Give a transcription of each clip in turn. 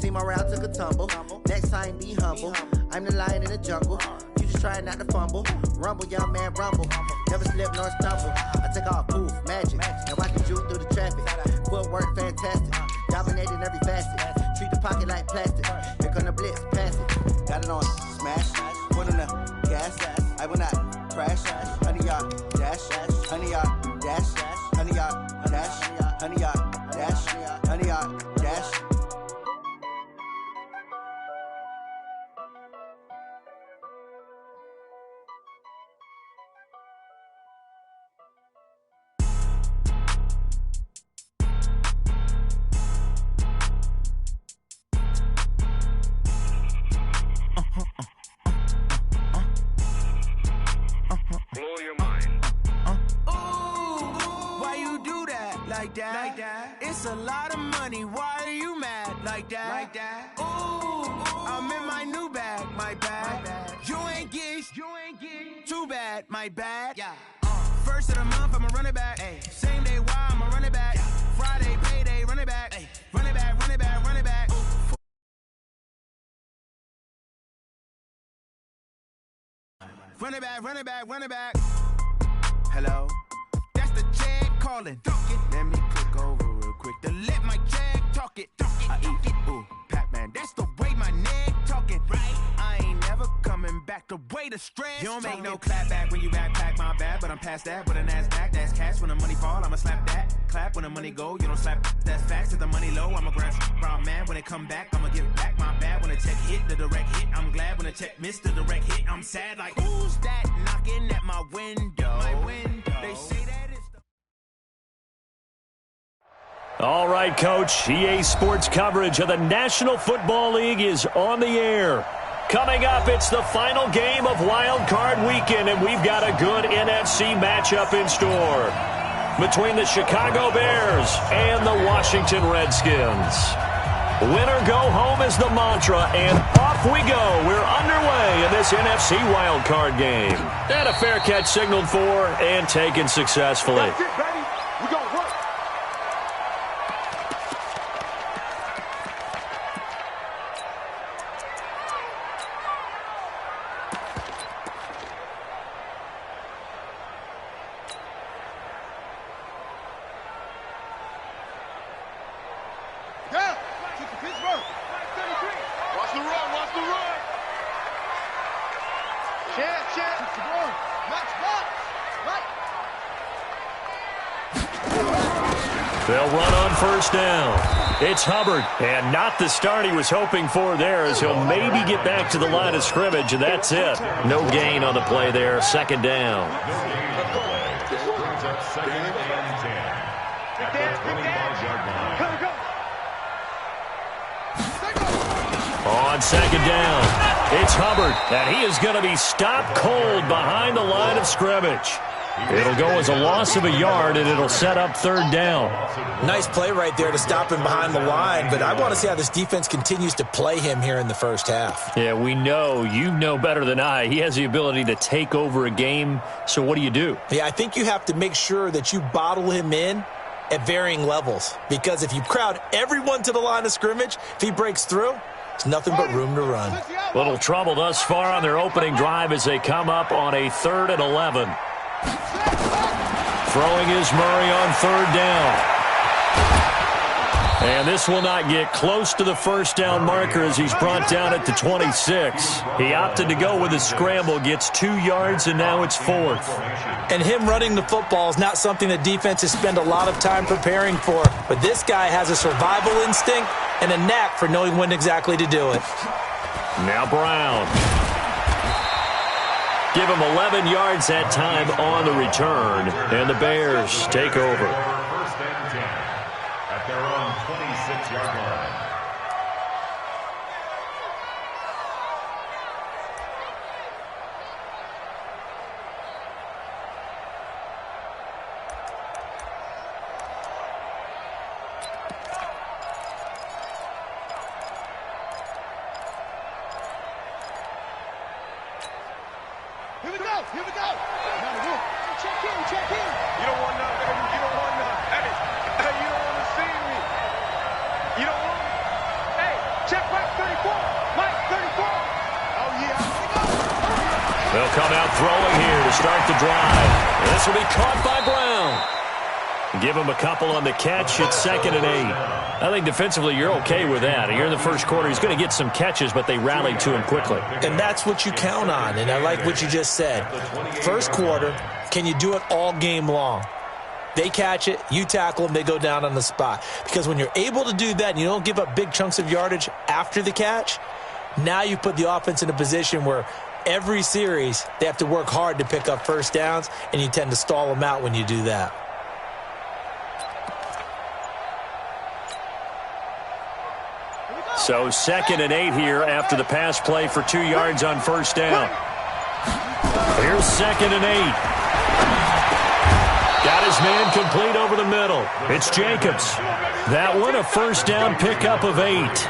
See my route took a tumble. Next time, be humble. I'm the lion in the jungle. You just trying not to fumble. Rumble, young man, rumble. Never slip nor stumble. I take off, poof, magic. Now I can juke through the traffic. Footwork, fantastic. Dominating every facet. Treat the pocket like plastic. Here come the blitz, pass it. Got it on smash. Put on the gas. I will not crash. Honey, y'all dash. Honey, y'all dash. Honey, y'all dash. Honey, y'all dash. Honey, y'all dash. Like that. It's a lot of money. Why are you mad like that? Ooh, I'm in my new bag, my bad. You ain't get too bad, my bad. Yeah. First of the month, I'ma run it back. Ay. Same day, why I'ma run it back. Yeah. Friday, payday, run it back. Ay. Run it back, run it back, run it back. Run it back, run it back, run it back. Hello, that's the check calling. Let me click over real quick to let my check talk it. I eat, ooh, Pac-Man, that's the way my neck talking. Right, I ain't never coming back the way the stress. You don't make no clap back when you backpack, my bad, but I'm past that with a NASDAQ. That's cash when the money fall, I'ma slap that. Clap when the money go, you don't slap. That's facts. If the money low, I'ma grab brown man. When it come back, I'ma give back my bad. When the check hit, the direct hit, I'm glad. When the check missed the direct hit, I'm sad. Like, who's that knocking at my window? My window. They say that it's the... All right, Coach. EA Sports coverage of the National Football League is on the air. Coming up, it's the final game of Wild Card Weekend, and we've got a good NFC matchup in store between the Chicago Bears and the Washington Redskins. Win or go home is the mantra, and off we go. We're underway in this NFC Wild Card game. And a fair catch signaled for and taken successfully. That's it, baby. We gonna work. Yeah, kick to Pittsburgh. 33. Watch the run, watch the run. Chance. Kick the ball. Box. Right. They'll run on first down. It's Hubbard, and not the start he was hoping for there, as he'll maybe get back to the line of scrimmage, and that's it. No gain on the play there, second down. On second down, it's Hubbard, and he is going to be stopped cold behind the line of scrimmage. It'll go as a loss of a yard, and it'll set up third down. Nice play right there to stop him behind the line, but I want to see how this defense continues to play him here in the first half. Yeah, we know. You know better than I. He has the ability to take over a game, so what do? Yeah, I think you have to make sure that you bottle him in at varying levels, because if you crowd everyone to the line of scrimmage, if he breaks through, it's nothing but room to run. Little trouble thus far on their opening drive as they come up on a 3rd and 11. Throwing is Murray on third down. And this will not get close to the first down marker as he's brought down at the 26. He opted to go with a scramble, gets 2 yards, and now it's 4th. And him running the football is not something that defenses spend a lot of time preparing for. But this guy has a survival instinct and a knack for knowing when exactly to do it. Now Brown. Give him 11 yards that time on the return, and the Bears take over. First and 10 at their own 26-yard line. Here we go. Check in. You don't want none, baby. You don't want none. Hey, you don't want to see me. You don't want me. Hey, check They'll come out throwing here to start the drive. This will be caught by Brown. Give him a couple on the catch. It's 2nd and 8. I think defensively you're okay with that. Here in the first quarter, he's going to get some catches, but they rallied to him quickly. And that's what you count on, and I like what you just said. First quarter, can you do it all game long? They catch it, you tackle them, they go down on the spot. Because when you're able to do that and you don't give up big chunks of yardage after the catch, now you put the offense in a position where every series they have to work hard to pick up first downs, and you tend to stall them out when you do that. So 2nd and 8 here after the pass play for 2 yards on first down. Here's 2nd and 8. Got his man complete over the middle. It's Jacobs. That one a first down pickup of 8.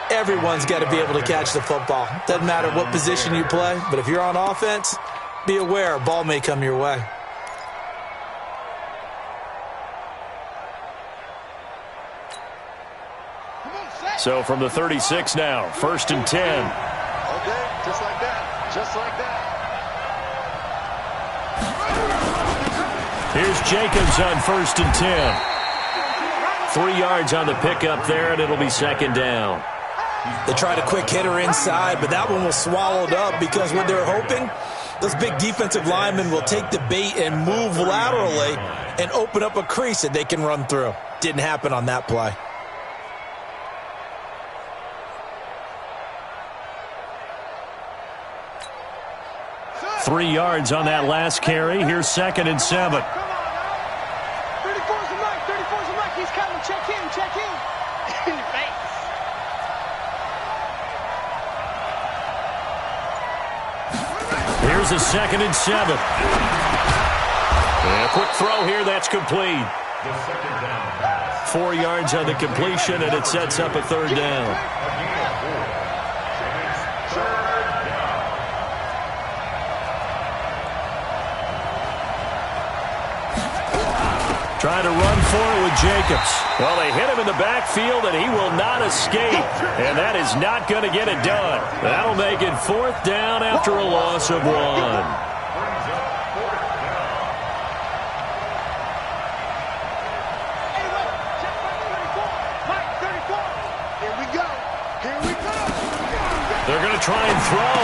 Everyone's got to be able to catch the football. Doesn't matter what position you play, but if you're on offense, be aware a ball may come your way. So from the 36 now, 1st and 10. Okay, just like that. Just like that. Here's Jacobs on 1st and 10. 3 yards on the pickup there, and it'll be 2nd down. They tried a quick hitter inside, but that one was swallowed up because what they're hoping, those big defensive linemen will take the bait and move laterally and open up a crease that they can run through. Didn't happen on that play. Three yards on that last carry. Here's 2nd and 7. 34's a Mike. 34's a Mike. He's coming. Check in. Check in. In your face. Here's a 2nd and 7. And a quick throw here. That's complete. 4 yards on the completion, and it sets up a 3rd down. Trying to run for it with Jacobs. Well, they hit him in the backfield, and he will not escape. And that is not going to get it done. That'll make it 4th down after a loss of 1. They're going to try and throw.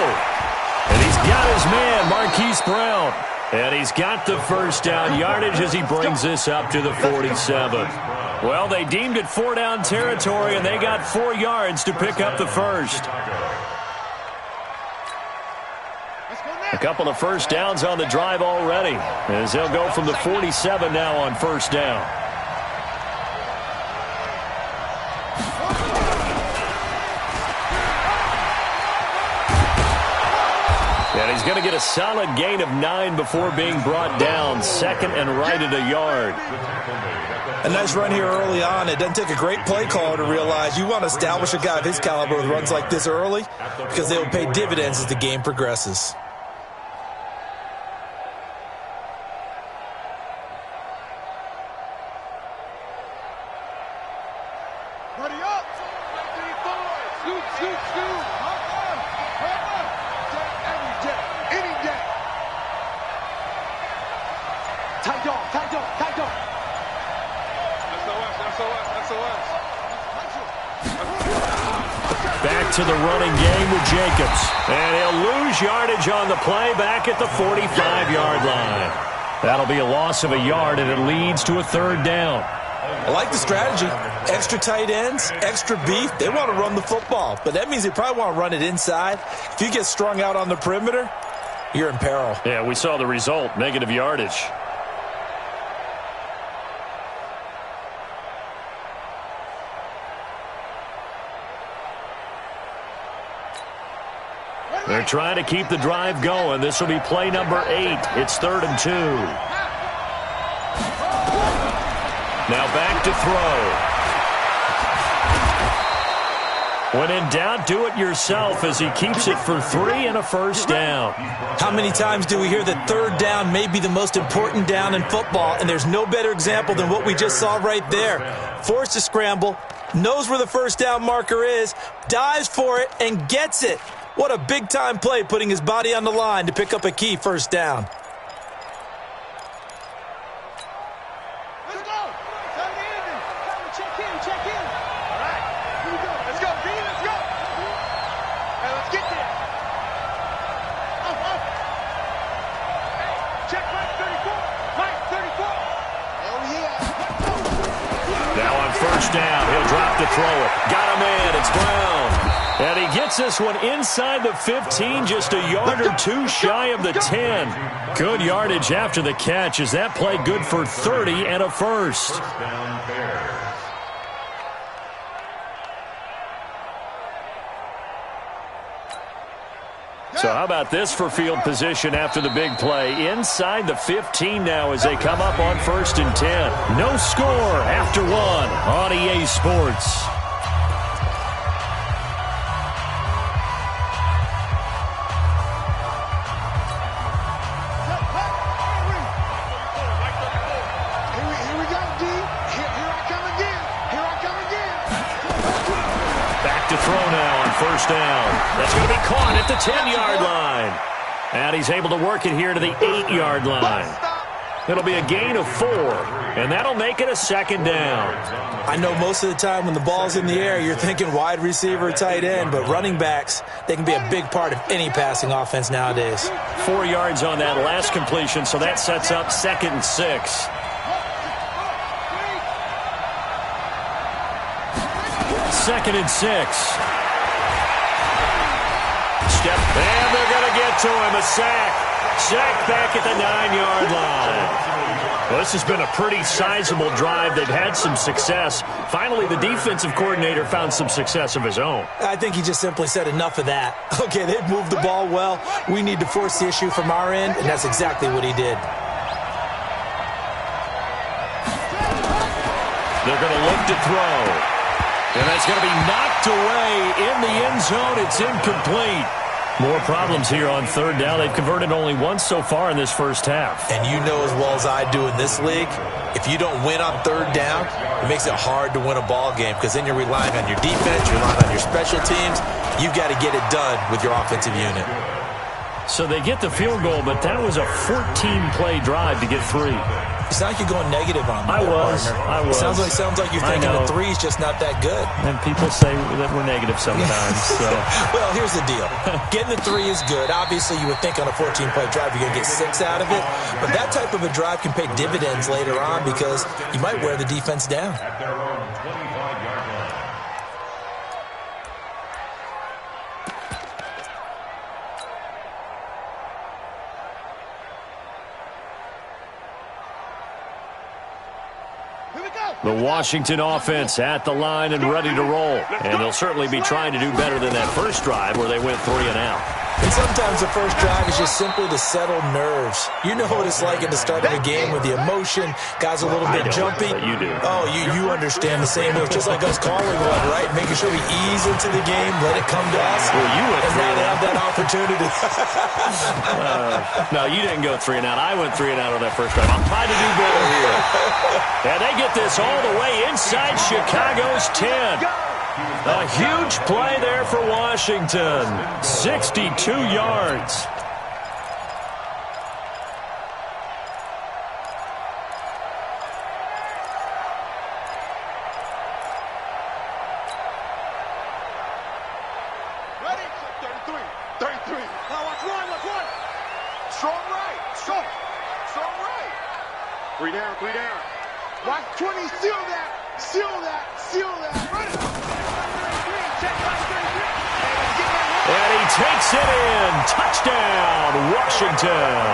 And he's got his man, Marquise Brown. And he's got the first down yardage as he brings this up to the 47. Well, they deemed it 4-down territory, and they got 4 yards to pick up the first. A couple of first downs on the drive already, as they'll go from the 47 now on first down. And he's going to get a solid gain of 9 before being brought down. 2nd and right at a yard. A nice run here early on. It doesn't take a great play caller to realize you want to establish a guy of his caliber with runs like this early because they will pay dividends as the game progresses. Ready up. Scoot, scoot, scoot. Every day, any day. Tight dog, tight dog, tight dog. SOS. Back to the running game with Jacobs. And he'll lose yardage on the play back at the 45-yard line. That'll be a loss of a yard, and it leads to a 3rd down. I like the strategy. Extra tight ends, extra beef. They want to run the football, but that means they probably want to run it inside. If you get strung out on the perimeter, you're in peril. Yeah, we saw the result, negative yardage. They're trying to keep the drive going. This will be play number 8. It's 3rd and 2. Now back to throw. When in doubt, do it yourself as he keeps it for 3 and a first down. How many times do we hear that 3rd down may be the most important down in football, and there's no better example than what we just saw right there. Forced to scramble, knows where the first down marker is, dives for it, and gets it. What a big-time play, putting his body on the line to pick up a key first down. Down. He'll drop to throw it. Got a man. It's Brown. And he gets this one inside the 15, just a yard or two shy of the 10. Good yardage after the catch. Is that play good for 30 and a first? So how about this for field position after the big play? Inside the 15 now as they come up on 1st and 10. No score after 1 on EA Sports. Here we go, D. Here I come again. Here I come again. Back to throw now on 1st down. That's going to be caught at the 10-yard line. And he's able to work it here to the 8-yard line. It'll be a gain of 4, and that'll make it a 2nd down. I know most of the time when the ball's in the air, you're thinking wide receiver, tight end, but running backs, they can be a big part of any passing offense nowadays. 4 yards on that last completion, so that sets up 2nd and 6. Second and 6. Step, and they're going to get to him. A sack. Sack back at the 9-yard line. Well, this has been a pretty sizable drive. They've had some success. Finally, the defensive coordinator found some success of his own. I think he just simply said enough of that. Okay, they've moved the ball well. We need to force the issue from our end, and that's exactly what he did. They're going to look to throw. And that's going to be knocked away in the end zone. It's incomplete. More problems here on 3rd down. They've converted only once so far in this first half. And you know as well as I do in this league, if you don't win on 3rd down, it makes it hard to win a ball game because then you're relying on your defense, you're relying on your special teams. You've got to get it done with your offensive unit. So they get the field goal, but that was a 14-play drive to get 3. It's not like you're going negative on me. I was. Sounds like you're thinking the 3's just not that good. And people say that we're negative sometimes. So. Well, here's the deal. Getting the 3 is good. Obviously, you would think on a 14-play drive you're going to get 6 out of it. But that type of a drive can pay dividends later on because you might wear the defense down. At their own 25-yard line. The Washington offense at the line and ready to roll. And they'll certainly be trying to do better than that first drive where they went 3 and out. And sometimes the first drive is just simply to settle nerves. You know what it's like at the start of a game with the emotion. Guys a little bit jumpy. You do. Oh, you understand the same way. It's just like us calling one, right? Making sure we ease into the game, let it come to us. Well, you went and 3 now and they out. have that opportunity. No, you didn't go 3 and out. I went 3 and out on that first drive. I'm trying to do better here. And they get this all the way inside Chicago's 10. A huge play there for Washington. 62 yards. Ready? 33. 33. Now watch one. Strong right. Strong right. 3 down. Watch 20. Seal that. Ready? And he takes it in. Touchdown, Washington.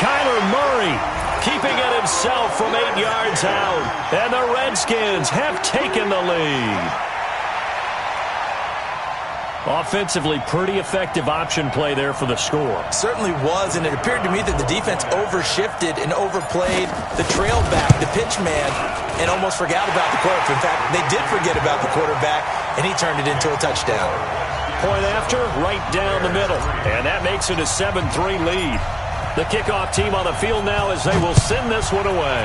Kyler Murray keeping it himself from 8 yards out. And the Redskins have taken the lead. Offensively, pretty effective option play there for the score. Certainly was, and it appeared to me that the defense overshifted and overplayed the trail back, the pitch man, and almost forgot about the quarterback. In fact, they did forget about the quarterback, and he turned it into a touchdown. Point after, right down the middle. And that makes it a 7-3 lead. The kickoff team on the field now as they will send this one away.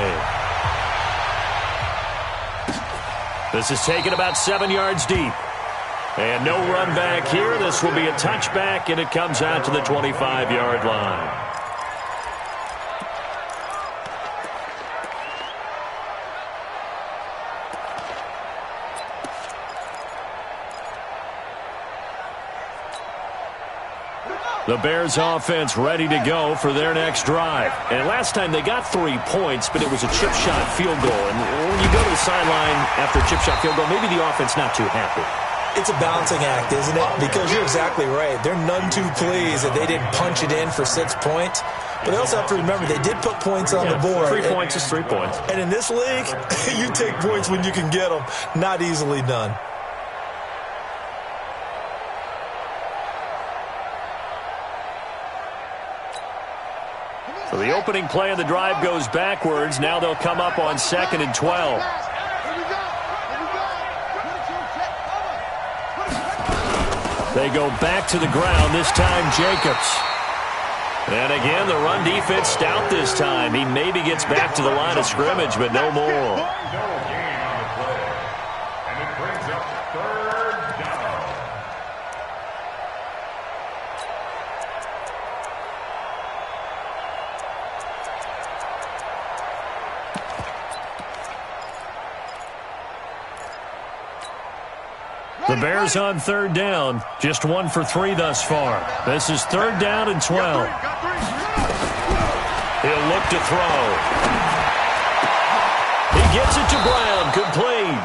This is taken about 7 yards deep. And no run back here. This will be a touchback, and it comes out to the 25-yard line. The Bears offense ready to go for their next drive. And last time they got 3 points, but it was a chip shot field goal. And when you go to the sideline after a chip shot field goal, maybe the offense not too happy. It's a balancing act, isn't it? Because you're exactly right. They're none too pleased that they didn't punch it in for 6 points. But they also have to remember they did put points on the board. 3 points is 3 points. And in this league, you take points when you can get them. Not easily done. So the opening play of the drive goes backwards. Now they'll come up on 2nd and 12. They go back to the ground, this time Jacobs. And again, the run defense stout this time. He maybe gets back to the line of scrimmage, but no more. No gain on the play. And it brings up 3rd down. The Bears on 3rd down. Just 1 for 3 thus far. This is 3rd down and 12. He'll look to throw. He gets it to Brown, complete.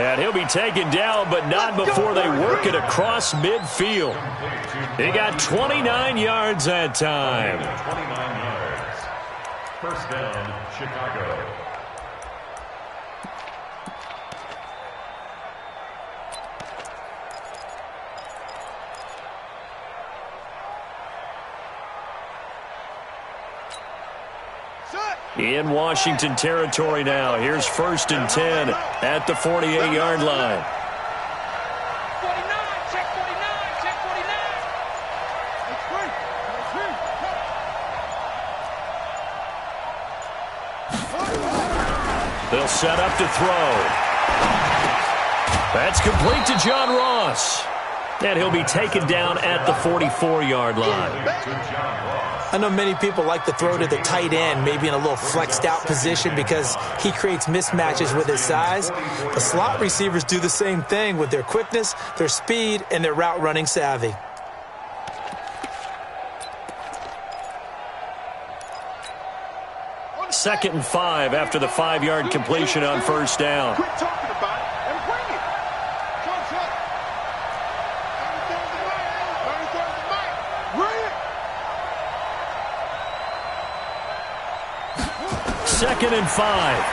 And he'll be taken down, but not before they work it across midfield. He got 29 yards that time. 29 yards. 1st down, Chicago. In Washington territory now. Here's 1st and 10 at the 48-yard line. 49, check 49, check 49. They'll set up to throw. That's complete to John Ross. And he'll be taken down at the 44-yard line. I know many people like to throw to the tight end, maybe in a little flexed out position because he creates mismatches with his size. The slot receivers do the same thing with their quickness, their speed, and their route running savvy. Second and 5 after the 5-yard completion on 1st down. Quit talking about it and bring it. Second and 5.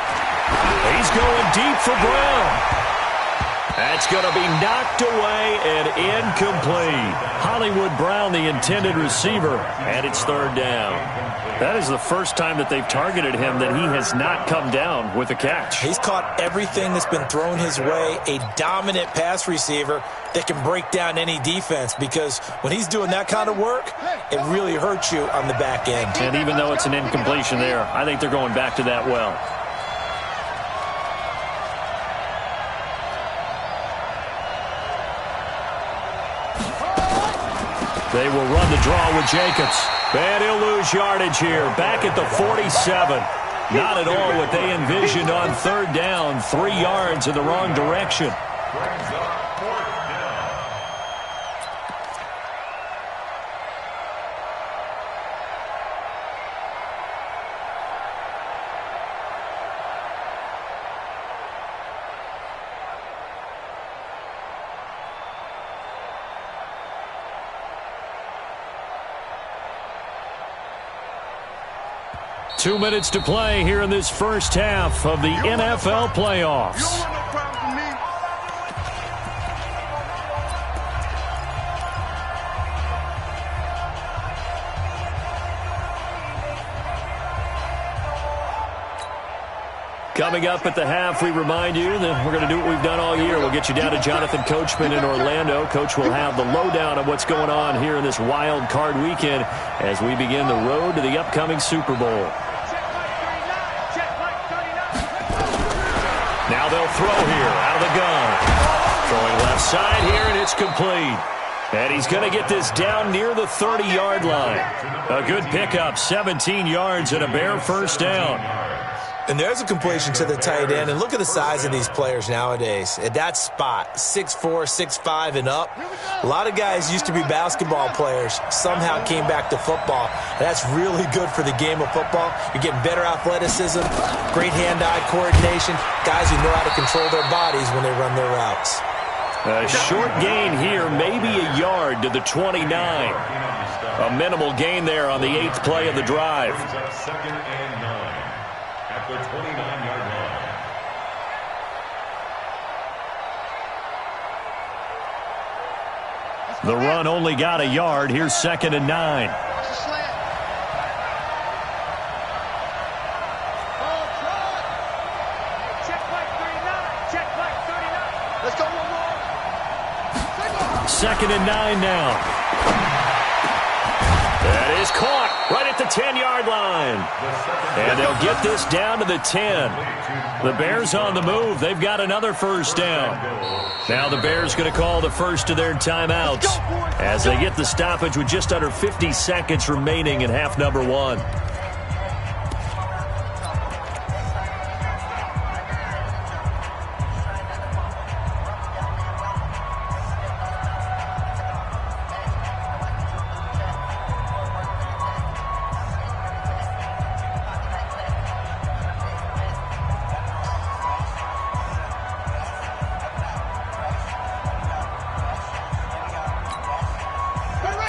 He's going deep for Brown. That's going to be knocked away and incomplete. Hollywood Brown, the intended receiver, and it's 3rd down. That is the first time that they've targeted him that he has not come down with a catch. He's caught everything that's been thrown his way, a dominant pass receiver that can break down any defense, because when he's doing that kind of work, it really hurts you on the back end. And even though it's an incompletion there, I think they're going back to that well. They will run the draw with Jacobs. And he'll lose yardage here. Back at the 47. Not at all what they envisioned on 3rd down. 3 yards in the wrong direction. Brings up 4th down. Two minutes to play here in this first half of the NFL playoffs. You don't want no problems with me. Coming up at the half, we remind you that we're going to do what we've done all year. We'll get you down to Jonathan Coachman in Orlando. Coach will have the lowdown of what's going on here in this wild card weekend as we begin the road to the upcoming Super Bowl. Now they'll throw here out of the gun. Throwing left side here, and it's complete. And he's going to get this down near the 30-yard line. A good pickup, 17 yards and a Bear first down. And there's a completion to the tight end. And look at the size of these players nowadays. At that spot, 6'4", 6'5", and up. A lot of guys used to be basketball players, somehow came back to football. And that's really good for the game of football. You're getting better athleticism, great hand-eye coordination, guys who know how to control their bodies when they run their routes. A short gain here, maybe a yard to the 29. A minimal gain there on the 8th play of the drive. Second and 9 at the 29-yard line. The run only got a yard. Here's 2nd and 9. Let's go one more. 2nd and 9 now. That is caught right at the 10-yard line. And they'll get this down to the 10. The Bears on the move. They've got another first down. Now the Bears going to call the first of their timeouts as they get the stoppage with just under 50 seconds remaining in half number 1.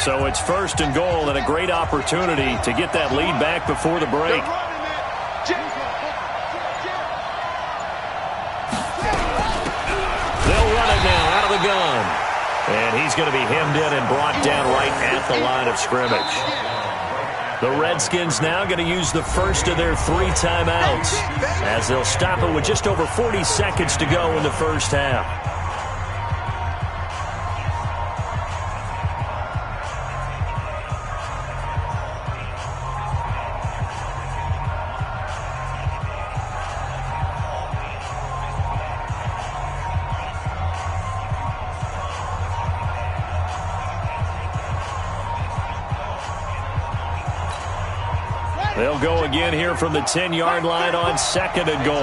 So it's 1st and goal and a great opportunity to get that lead back before the break. They'll run it now out of the gun. And he's going to be hemmed in and brought down right at the line of scrimmage. The Redskins now going to use the first of their 3 timeouts as they'll stop it with just over 40 seconds to go in the first half. They'll go again here from the 10-yard line on 2nd and goal.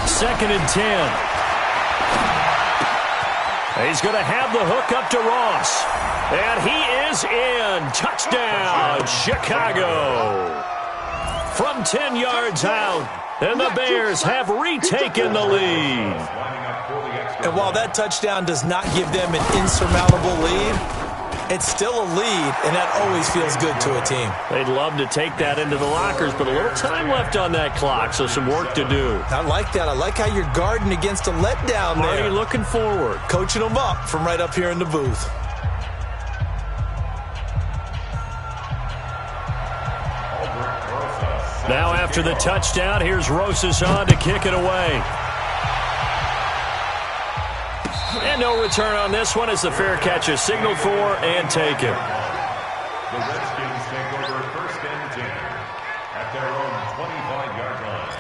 2nd and 10. He's going to have the hook up to Ross. And he is in. Touchdown, Chicago. From 10 yards out, and the Bears have retaken the lead. And while that touchdown does not give them an insurmountable lead, it's still a lead, and that always feels good to a team. They'd love to take that into the lockers, but a little time left on that clock, so some work to do. I like that. I like how you're guarding against a letdown there. Already looking forward. Coaching them up from right up here in the booth. Now after the touchdown, here's Rosas on to kick it away. And no return on this one as the fair catch is signaled for and taken. The Redskins take over 1st and 10 at their own 25-yard line.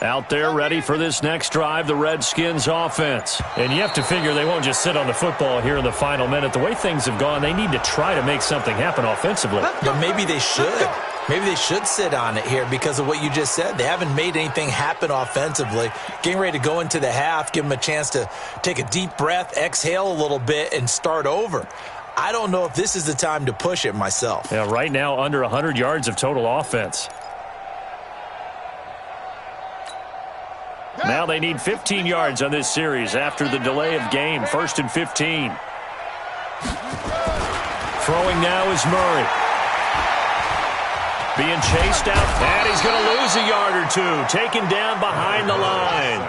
Out there ready for this next drive, the Redskins offense. And you have to figure they won't just sit on the football here in the final minute. The way things have gone, they need to try to make something happen offensively. But maybe they should. Maybe they should sit on it here because of what you just said. They haven't made anything happen offensively. Getting ready to go into the half, give them a chance to take a deep breath, exhale a little bit, and start over. I don't know if this is the time to push it myself. Yeah, right now under 100 yards of total offense. Now they need 15 yards on this series after the delay of game. 1st and 15. Throwing now is Murray. Being chased out, and he's going to lose a yard or two. Taken down behind the line.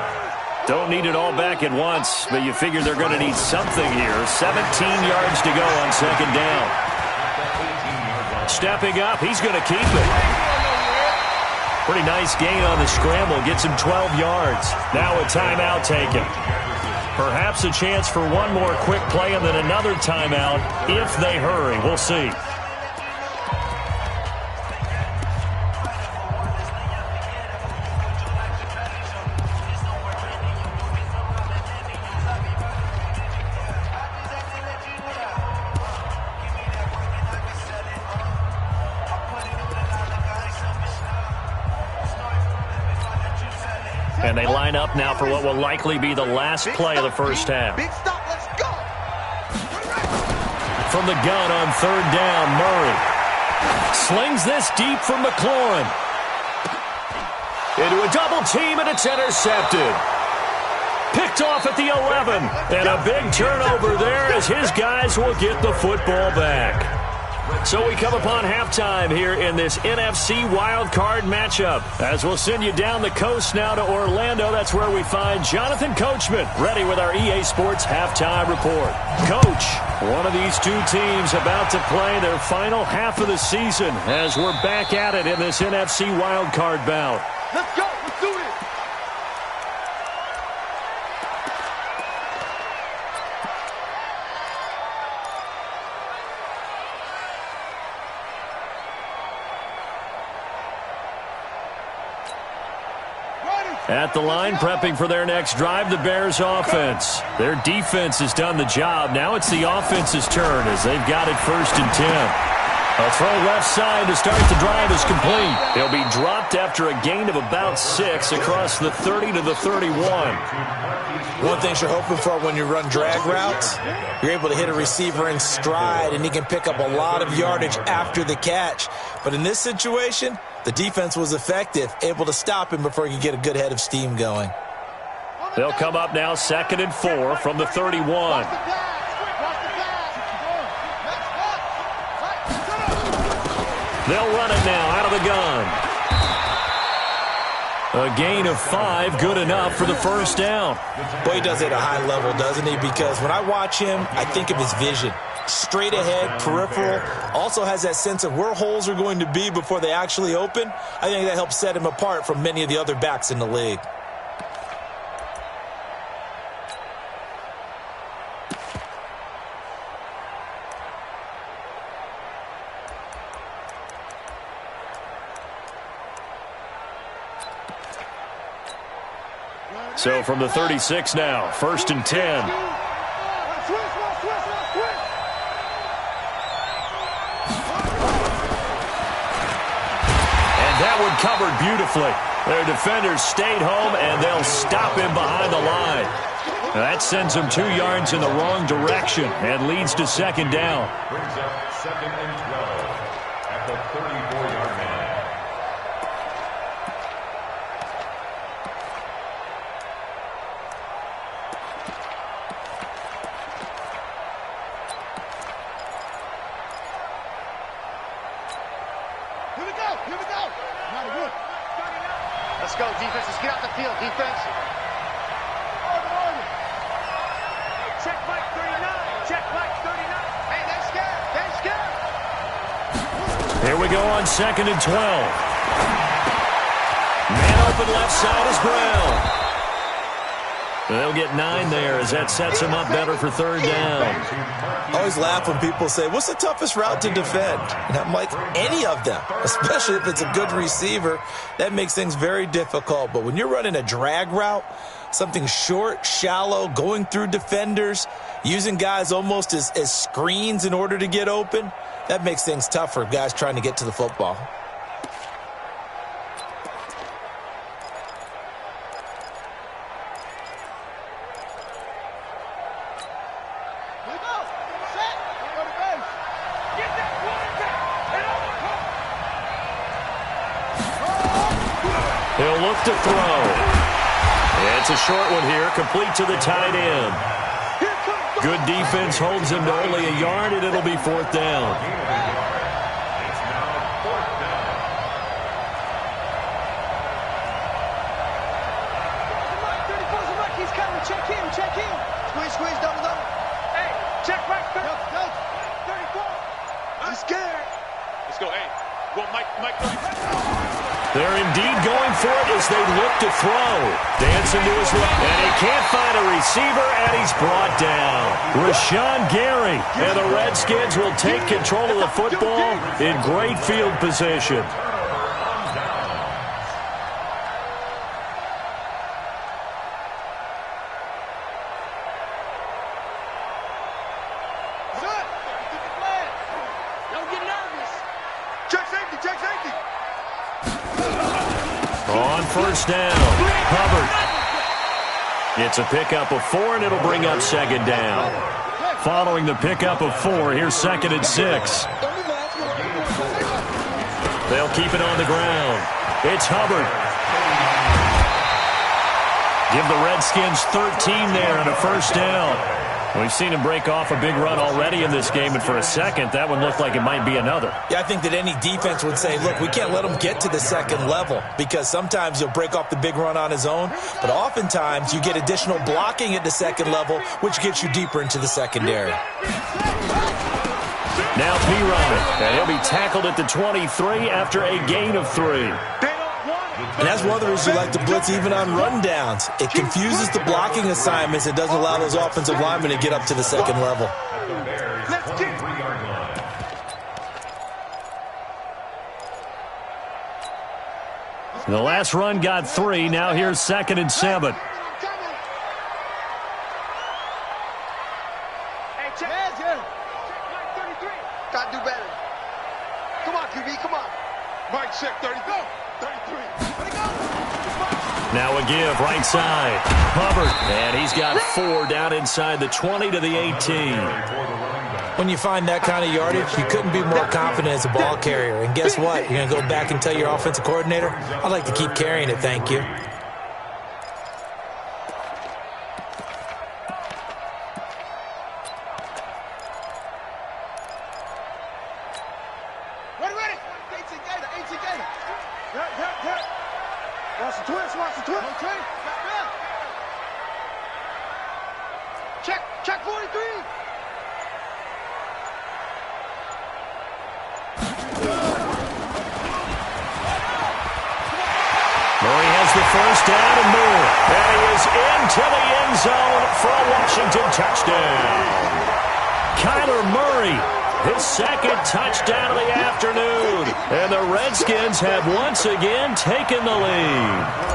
Don't need it all back at once, but you figure they're going to need something here. 17 yards to go on second down. Stepping up, he's going to keep it. Pretty nice gain on the scramble. Gets him 12 yards. Now a timeout taken. Perhaps a chance for one more quick play and then another timeout if they hurry. We'll see. And they line up now for what will likely be the last play of the first half. Big stop, let's go. From the gun on third down, Murray slings this deep from McLaurin. Into a double team, and it's intercepted. Picked off at the 11. And a big turnover there as his guys will get the football back. So we come upon halftime here in this NFC wildcard matchup. As we'll send you down the coast now to Orlando, that's where we find Jonathan Coachman, ready with our EA Sports halftime report. Coach, one of these two teams about to play their final half of the season as we're back at it in this NFC wildcard bout. Let's go, let's do this. At the line, prepping for their next drive, the Bears offense. Their defense has done the job. Now it's the offense's turn as they've got it 1st and 10. A throw left side to start the drive is complete. He'll be dropped after a gain of about 6 across the 30 to the 31. One thing you're hoping for when you run drag routes, you're able to hit a receiver in stride, and he can pick up a lot of yardage after the catch. But in this situation, the defense was effective, able to stop him before he could get a good head of steam going. They'll come up now 2nd and 4 from the 31. They'll run it now out of the gun. A gain of 5, good enough for the first down. Boy, he does it at a high level, doesn't he? Because when I watch him, I think of his vision. Straight ahead, peripheral, also has that sense of where holes are going to be before they actually open. I think that helps set him apart from many of the other backs in the league. So from the 36 now, 1st and 10. That one covered beautifully. Their defenders stayed home, and they'll stop him behind the line. That sends him 2 yards in the wrong direction and leads to 2nd down. Brings up 2nd and 12 at the 34-yard line. Let's go, defense. Let's get out the field, defense. Check Mike 39. Check Mike 39. Hey, they're scared. They're scared. Here we go on 2nd and 12. Man open left side is Brown. They'll get 9 there as that sets him up better for 3rd down. I always laugh when people say, what's the toughest route to defend? And I'm like, any of them, especially if it's a good receiver. That makes things very difficult. But when you're running a drag route, something short, shallow, going through defenders, using guys almost as screens in order to get open, that makes things tough for guys trying to get to the football. He'll look to throw. It's a short one here, complete to the tight end. Good defense holds him to only a yard, and it'll be 4th down. It's now 4th down check him. Squeeze, double. Hey, check right. Go. 34. I'm scared. Let's go, hey. Go, Mike 34. They're indeed going for it as they look to throw. Dancing to his left, and he can't find a receiver, and he's brought down. Rashawn Gary, and the Redskins will take control of the football in great field position. On first down, Hubbard. It's a pickup of 4, and it'll bring up second down. Following the pickup of 4, here's 2nd and 6. They'll keep it on the ground. It's Hubbard. Give the Redskins 13 there and a first down. We've seen him break off a big run already in this game, and for a second, that one looked like it might be another. Yeah, I think that any defense would say, look, we can't let him get to the second level because sometimes he'll break off the big run on his own, but oftentimes you get additional blocking at the second level, which gets you deeper into the secondary. Now P-Ryan, and he'll be tackled at the 23 after a gain of 3. And that's one of the reasons you like to blitz even on rundowns. It confuses the blocking assignments. It doesn't allow those offensive linemen to get up to the second level. The last run got 3. Now here's 2nd and 7. Got to do better. Come on, QB, come on. Mike, check 30, go. 33. Now a give, right side. Hubbard, and he's got 4 down inside the 20 to the 18. When you find that kind of yardage, you couldn't be more confident as a ball carrier. And guess what? You're going to go back and tell your offensive coordinator, I'd like to keep carrying it, thank you. Ready. 18 Gator. Yep. Watch the twist. Okay. Check 43. Murray has the first down and more. And he is into the end zone for a Washington touchdown. Kyler Murray, his 2nd touchdown of the afternoon. And the Redskins have once again taken the lead.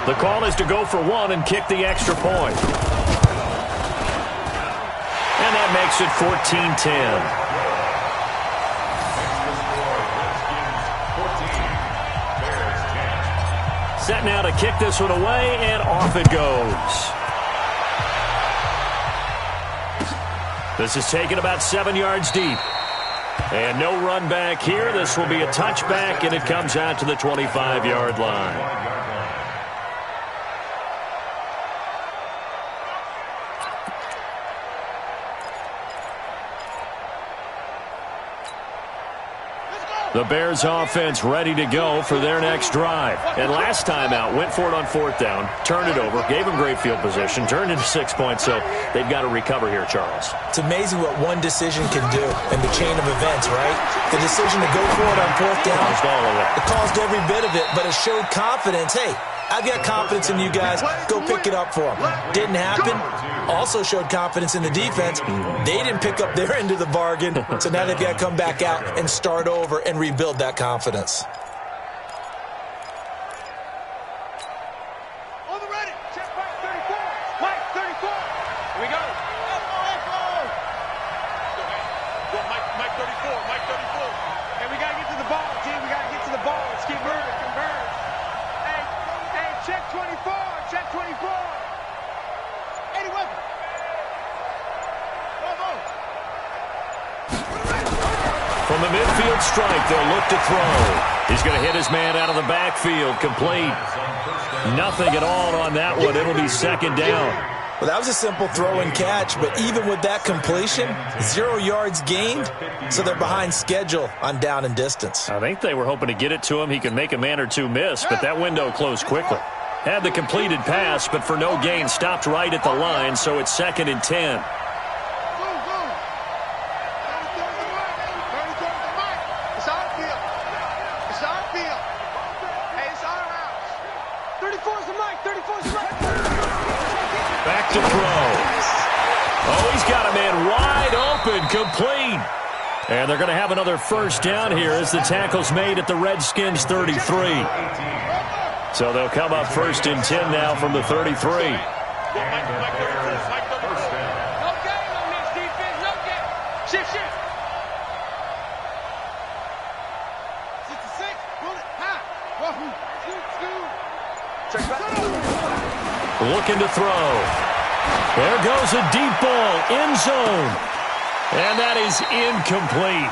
The call is to go for 1 and kick the extra point. And that makes it 14-10. Set now to kick this one away, and off it goes. This is taken about 7 yards deep. And no run back here. This will be a touchback, and it comes out to the 25-yard line. The Bears offense ready to go for their next drive. And last time out, went for it on 4th down, turned it over, gave them great field position, turned into 6 points, so they've got to recover here, Charles. It's amazing what one decision can do in the chain of events, right? The decision to go for it on 4th down, it caused every bit of it, but it showed confidence. Hey, I've got confidence in you guys. Go pick it up for them. Didn't happen. Also showed confidence in the defense. They didn't pick up their end of the bargain, so now they've got to come back out and start over and rebuild that confidence. On the ready. Check Mike 34. Mike 34. Here we go. Go Mike 34. Mike 34. Hey, we got to get to the ball, team. We got to get to the ball. Let's keep moving. Converge. Hey, check 24. Check 24. 81. From the midfield strike, they'll look to throw. He's going to hit his man out of the backfield, complete. Nothing at all on that one. It'll be 2nd down. Well, that was a simple throw and catch, but even with that completion, 0 yards gained, so they're behind schedule on down and distance. I think they were hoping to get it to him. He could make a man or two miss, but that window closed quickly. Had the completed pass, but for no gain, stopped right at the line, so it's 2nd and 10. Back to throw. Oh, he's got a man wide open, complete. And they're going to have another first down here as the tackle's made at the Redskins' 33. So they'll come up 1st and 10 now from the 33. No game on this defense. No game. Shift. 66. Pull it. High. 1, 2. Looking to throw. There goes a deep ball, end zone. And that is incomplete.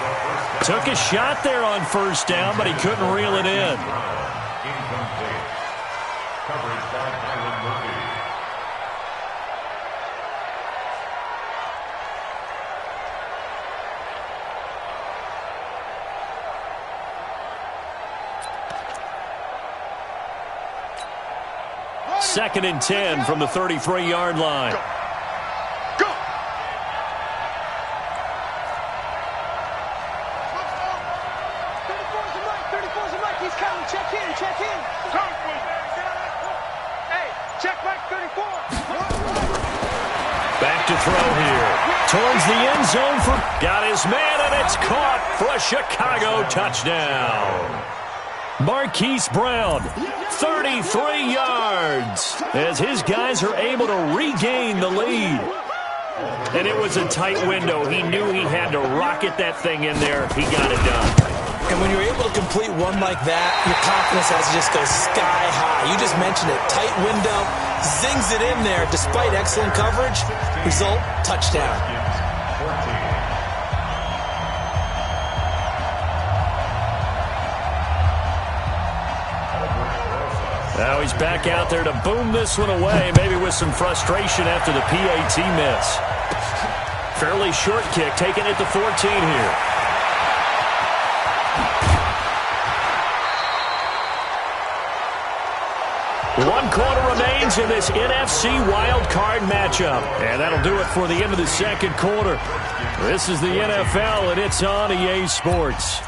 Took a shot there on 1st down, but he couldn't reel it in. Incomplete. Coverage by Kylan Murphy. Second and 10 from the 33-yard line. Go. 34's a Mike. He's counting. Check in. Hey, check Mike 34. Back to throw here. Towards the end zone got his man, and it's caught for a Chicago touchdown. Marquise Brown, 33 yards, as his guys are able to regain the lead. And it was a tight window. He knew he had to rocket that thing in there. He got it done. And when you're able to complete one like that, your confidence has to just go sky high. You just mentioned it. Tight window, zings it in there despite excellent coverage. Result, touchdown. Now he's back out there to boom this one away, maybe with some frustration after the PAT miss. Fairly short kick, taking it to 14 here. One quarter remains in this NFC wild card matchup. And that'll do it for the end of the second quarter. This is the NFL, and it's on EA Sports.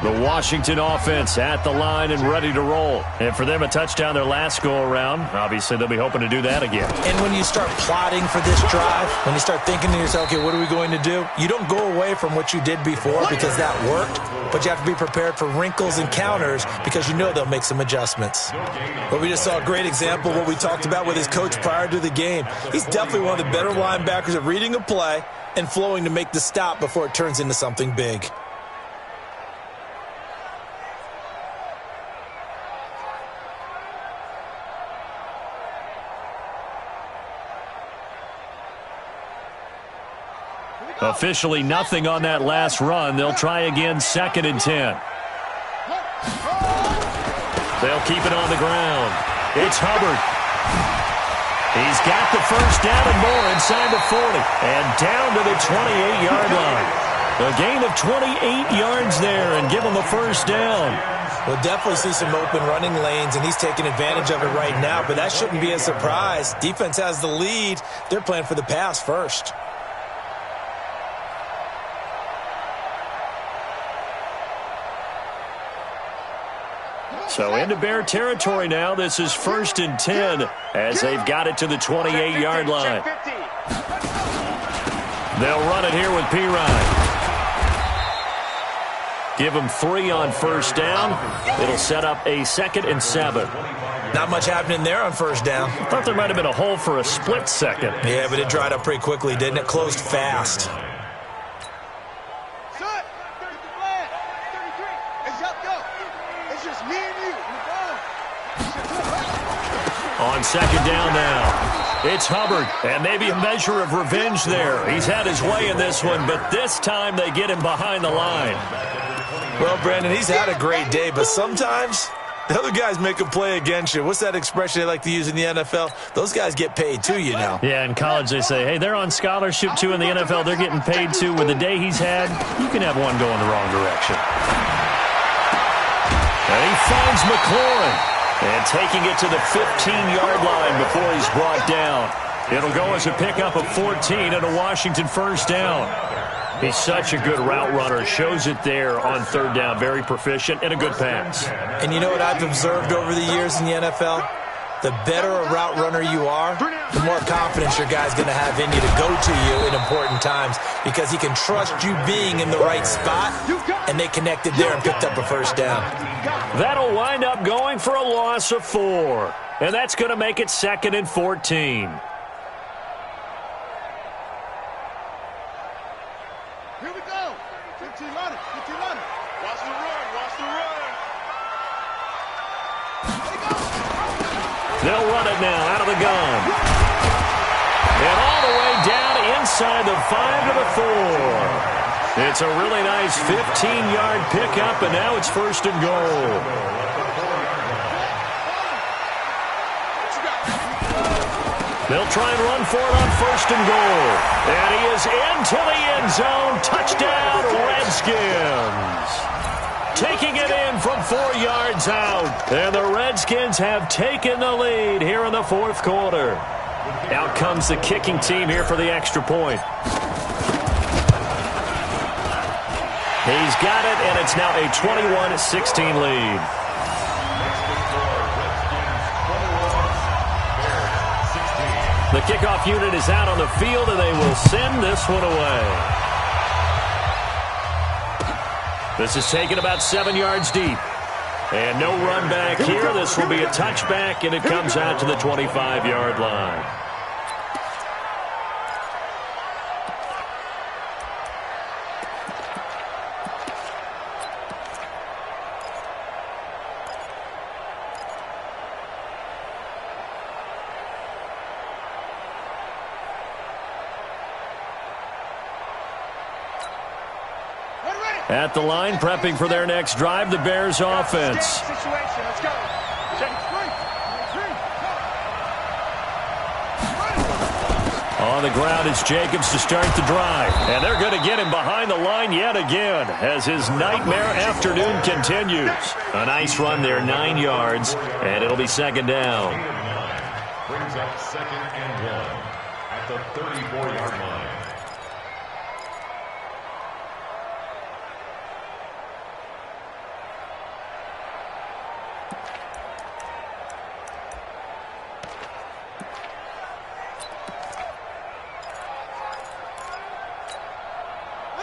The Washington offense at the line and ready to roll. And for them, a touchdown their last go-around. Obviously, they'll be hoping to do that again. And when you start plotting for this drive, when you start thinking to yourself, okay, what are we going to do? You don't go away from what you did before because that worked, but you have to be prepared for wrinkles and counters because you know they'll make some adjustments. But we just saw a great example of what we talked about with his coach prior to the game. He's definitely one of the better linebackers at reading a play and flowing to make the stop before it turns into something big. Officially nothing on that last run. They'll try again, 2nd and 10. They'll keep it on the ground. It's Hubbard. He's got the first down and more inside the 40. And down to the 28-yard line. A gain of 28 yards there and give him a first down. We'll definitely see some open running lanes, and he's taking advantage of it right now, but that shouldn't be a surprise. Defense has the lead. They're playing for the pass first. So into Bear territory now. This is 1st and 10 as they've got it to the 28-yard line. They'll run it here with Pirine. Give them 3 on first down. It'll set up a 2nd and 7. Not much happening there on first down. I thought there might have been a hole for a split second. Yeah, but it dried up pretty quickly, didn't it? Closed fast. On second down now, it's Hubbard, and maybe a measure of revenge there. He's had his way in this one, but this time they get him behind the line. Well, Brandon, he's had a great day, but sometimes The other guys make a play against you. What's that expression they like to use in the NFL? Those guys get paid too, you know. Yeah, in college they say, hey, they're on scholarship too. In the NFL, they're getting paid too. With the day he's had, you can have one going the wrong direction. And he finds McLaurin. And taking it to the 15-yard line before he's brought down. It'll go as a pickup of 14 and a Washington first down. He's such a good route runner. Shows it there on third down. Very proficient and a good pass. And you know what I've observed over the years in the NFL? The better a route runner you are, the more confidence your guy's going to have in you to go to you in important times because he can trust you being in the right spot, and they connected there and picked up a first down. That'll wind up going for a loss of 4. And that's going to make it 2nd and 14. They'll run it now out of the gun. And all the way down inside the 5 to the 4. It's a really nice 15-yard pickup, and now it's 1st and goal. They'll try and run for it on 1st and goal. And he is into the end zone. Touchdown, Redskins. Taking it in from 4 yards out. And the Redskins have taken the lead here in the 4th quarter. Out comes the kicking team here for the extra point. He's got it, and it's now a 21-16 lead. The kickoff unit is out on the field, and they will send this one away. This is taken about 7 yards deep. And no run back here. This will be a touchback, and it comes out to the 25-yard line. At the line, prepping for their next drive, the Bears offense. On the ground, it's Jacobs to start the drive. And they're going to get him behind the line yet again as his nightmare afternoon continues. A nice run there, 9 yards, and it'll be 2nd down. Brings up 2nd and 1 at the 34-yard line.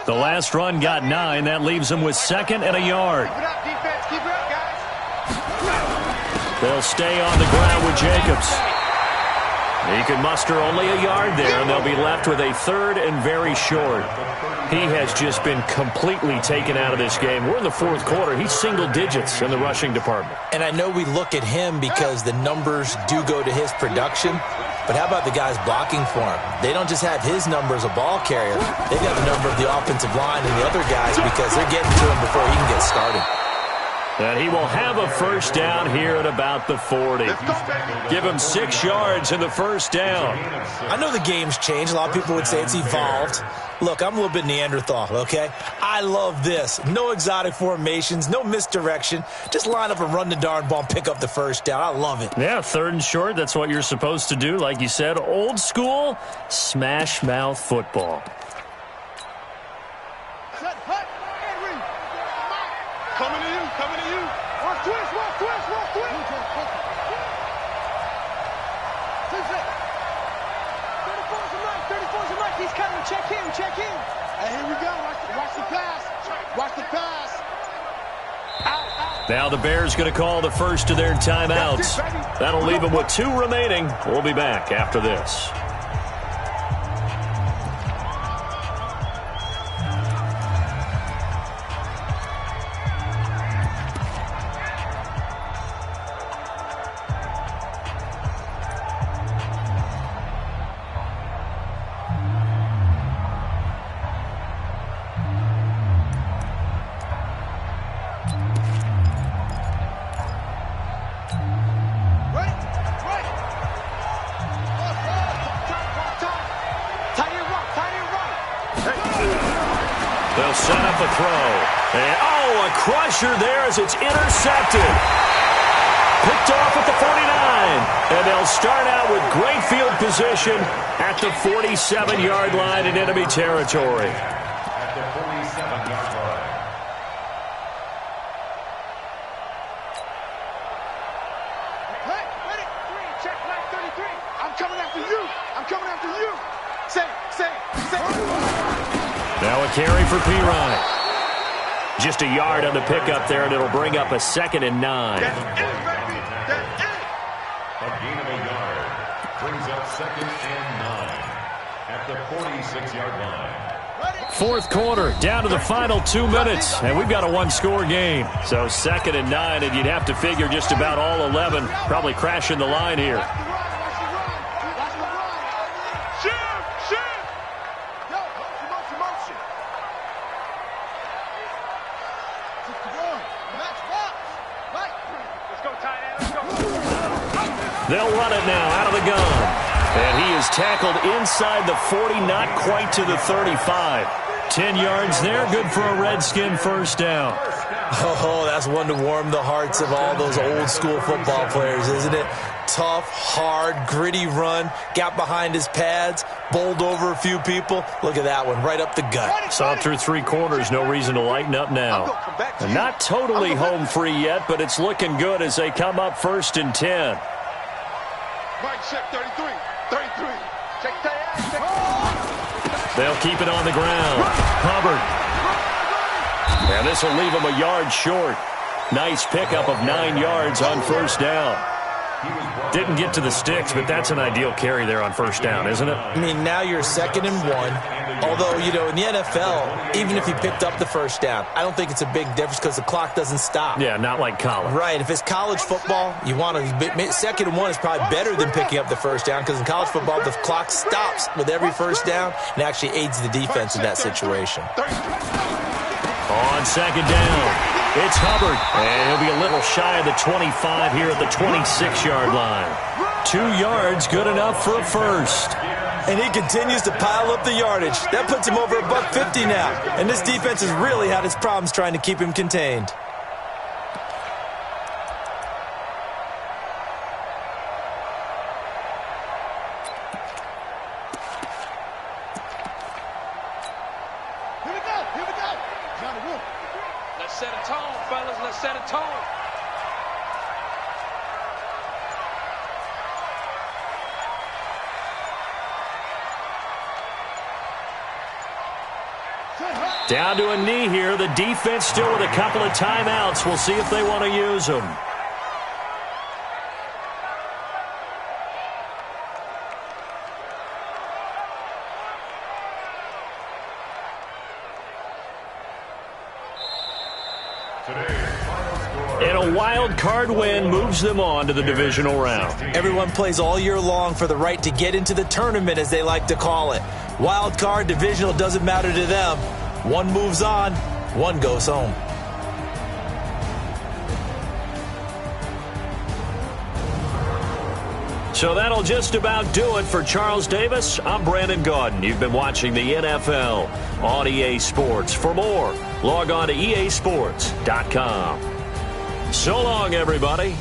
The last run got 9. That leaves them with 2nd and a yard. They'll stay on the ground with Jacobs. He can muster only a yard there, and they'll be left with a 3rd and very short. He has just been completely taken out of this game. We're in the 4th quarter. He's single digits in the rushing department. And I know we look at him because the numbers do go to his production. But how about the guys blocking for him? They don't just have his number as a ball carrier. They've got the number of the offensive line and the other guys because they're getting to him before he can get started. And he will have a first down here at about the 40. Give him 6 yards in the first down. I know the game's changed. A lot of people would say it's evolved. Look, I'm a little bit Neanderthal, okay? I love this. No exotic formations, no misdirection. Just line up and run the darn ball and pick up the first down. I love it. Yeah, 3rd and short. That's what you're supposed to do. Like you said, old school, smash mouth football. Coming to you, coming to you. Watch twist, watch twist, watch twist. 34's a Mike, he's coming, check him, check him. Hey, here we go, watch the pass, watch the pass. Out. Now the Bears going to call the first of their timeouts. That'll leave them with 2 remaining. We'll be back after this. And, oh, a crusher there as it's intercepted. Picked off at the 49. And they'll start out with great field position at the 47-yard line in enemy territory. At the 47-yard line. Ready? Check flag 33. I'm coming after you. I'm coming after you. Say. Now a carry for Pirine. Just a yard on the pickup there, and it'll bring up a 2nd and 9. That's it, baby. That's it. A gain of a yard brings up 2nd and 9 at the 46-yard line. Fourth quarter, down to the final 2 minutes, and we've got a one-score game. So 2nd and 9, and you'd have to figure just about all 11 probably crashing the line here. They'll run it now out of the gun. And he is tackled inside the 40, not quite to the 35. 10 yards there, good for a Redskin first down. Oh, that's one to warm the hearts of all those old-school football players, isn't it? Tough, hard, gritty run, got behind his pads, bowled over a few people. Look at that one, right up the gut. Saw through 3 quarters, no reason to lighten up now. And not totally home free yet, but it's looking good as they come up 1st and 10. Mike, check 33. Check that. They'll keep it on the ground. Hubbard. And this will leave him a yard short. Nice pickup of 9 yards on first down. Didn't get to the sticks, but that's an ideal carry there on first down, isn't it? I mean, now you're 2nd and 1. Although, you know, in the NFL, even if you picked up the first down, I don't think it's a big difference because the clock doesn't stop. Yeah, not like college. Right. If it's college football, you want to 2nd and 1 is probably better than picking up the first down because in college football, the clock stops with every first down and actually aids the defense in that situation. On 2nd down. It's Hubbard, and he'll be a little shy of the 25 here at the 26-yard line. 2 yards, good enough for a first. And he continues to pile up the yardage. That puts him over $150 now. And this defense has really had its problems trying to keep him contained. Here we go. Johnny Wolf. Let's set a tone, fellas. Let's set a tone. Down to a knee here. The defense still with a couple of timeouts. We'll see if they want to use them. And a wild card win moves them on to the divisional round. Everyone plays all year long for the right to get into the tournament, as they like to call it. Wild card, divisional, doesn't matter to them. One moves on, one goes home. So that'll just about do it for Charles Davis. I'm Brandon Gaudin. You've been watching the NFL on EA Sports. For more, log on to easports.com. So long, everybody.